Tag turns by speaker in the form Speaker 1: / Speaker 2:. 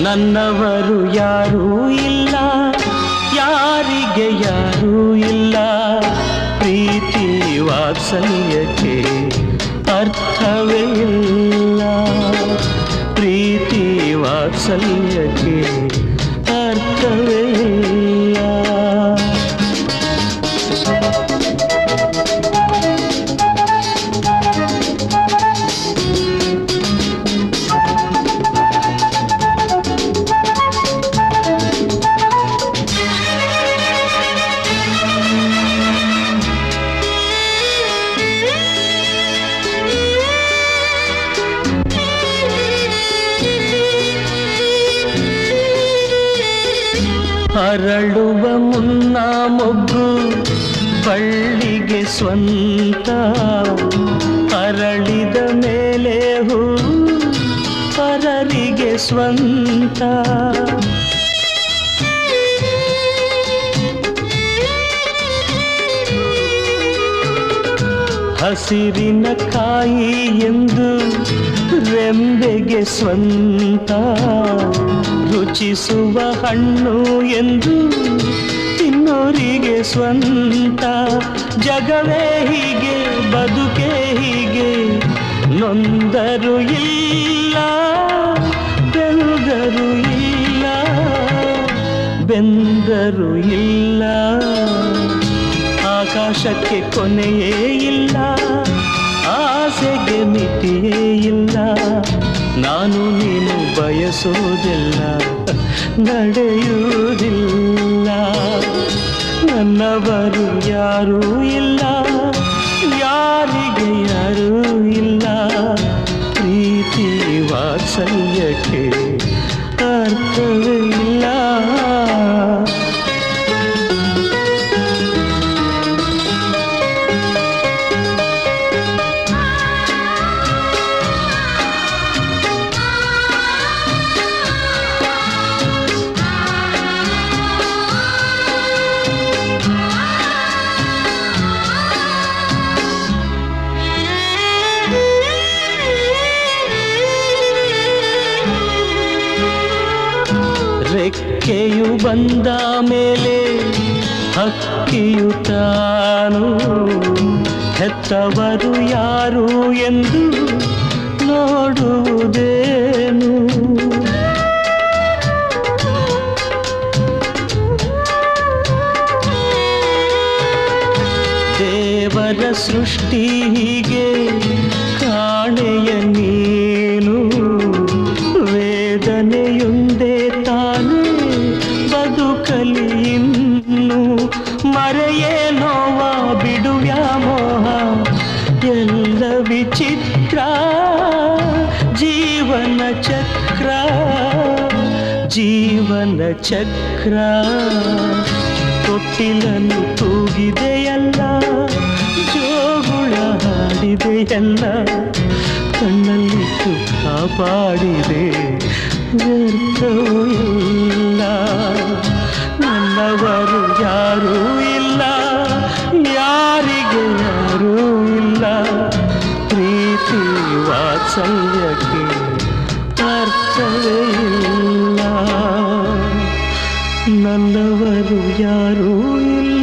Speaker 1: ನನ್ನವರು ಯಾರೂ ಇಲ್ಲ, ಯಾರಿಗೆ ಯಾರೂ ಇಲ್ಲ. ಪ್ರೀತಿ ವಾತ್ಸಲ್ಯಕ್ಕೆ ಅರ್ಥವೇ ಇಲ್ಲ, ಪ್ರೀತಿ ವಾತ್ಸಲ್ಯಕ್ಕೆ ಅರ್ಥವೇ ಇಲ್ಲ. ಅರಳುವ ಮುನ್ನ ಮೊಗ್ಗು ಬಳ್ಳಿಗೆ ಸ್ವಂತ, ಅರಳಿದ ಮೇಲೆ ಹೂ ಪರರಿಗೆ ಸ್ವಂತ. ಹಸಿರಿನ ಕಾಯಿ ಎಂದು ರೆಂಬೆಗೆ ಸ್ವಂತ, ರುಚಿಸುವ ಹಣ್ಣು ಎಂದು ತಿನ್ನೋರಿಗೆ ಸ್ವಂತ. ಜಗವೇ ಹೀಗೆ, ಬದುಕೇ ಹೀಗೆ, ನೊಂದರು ಇಲ್ಲ, ಬೆಂದರು ಇಲ್ಲ, ಬೆಂದರು ಇಲ್ಲ. ಆಕಾಶಕ್ಕೆ ಕೊನೆಯೇ ಇಲ್ಲ, ಆಸೆಗೆ ಮಿತಿಯೇ ಇಲ್ಲ. ನಾನು ನೀನು ಬಯಸೋದಿಲ್ಲ, ನಡೆಯುವುದಿಲ್ಲ. ನನ್ನವರು ಯಾರೂ ಇಲ್ಲ, ಯಾರಿಗೆ ಯಾರೂ ಇಲ್ಲ. ಪ್ರೀತಿ ವಾತ್ಸಲ್ಯಕ್ಕೆ ಅರ್ಥವೇ ಇಲ್ಲ. ರೆಕ್ಕೆಯು ಬಂದ ಮೇಲೆ ಹಕ್ಕಿಯು ತಾನು, ಹೆತ್ತವರು ಯಾರು ಎಂದು ನೋಡುವುದೇನು. ದೇವರ ಸೃಷ್ಟಿ ಹೀಗೆ ಕಾಣೆಯ ನೀನು, ವೇದನೆಯುಂದೇ ತಾನೇ ಬದುಕಲಿ ಇನ್ನು. ಮರೆಯೇ ನೋವ ಬಿಡುವ್ಯಾ ಮೋಹ, ಎಲ್ಲ ವಿಚಿತ್ರ ಜೀವನ ಚಕ್ರ, ಜೀವನ ಚಕ್ರ. ತೊಟ್ಟಿಲನ್ನು ತೂಗಿದೆಯಲ್ಲ, ಜೋಗುಳ ಹಾಡಿದೆಯಲ್ಲ, ಕಣ್ಣಲ್ಲಿಟ್ಟು ಕಾಪಾಡಿದೆ, ವ್ಯರ್ಥವೂ ಇಲ್ಲ. ನನ್ನವರು ಯಾರೂ ಇಲ್ಲ, ಯಾರಿಗೆ ಯಾರೂ ಇಲ್ಲ. ಪ್ರೀತಿ ವಾತ್ಸಲ್ಯಕ್ಕೆ ಅರ್ಥವೇ ಇಲ್ಲ. ನನ್ನವರು ಯಾರೂ ಇಲ್ಲ.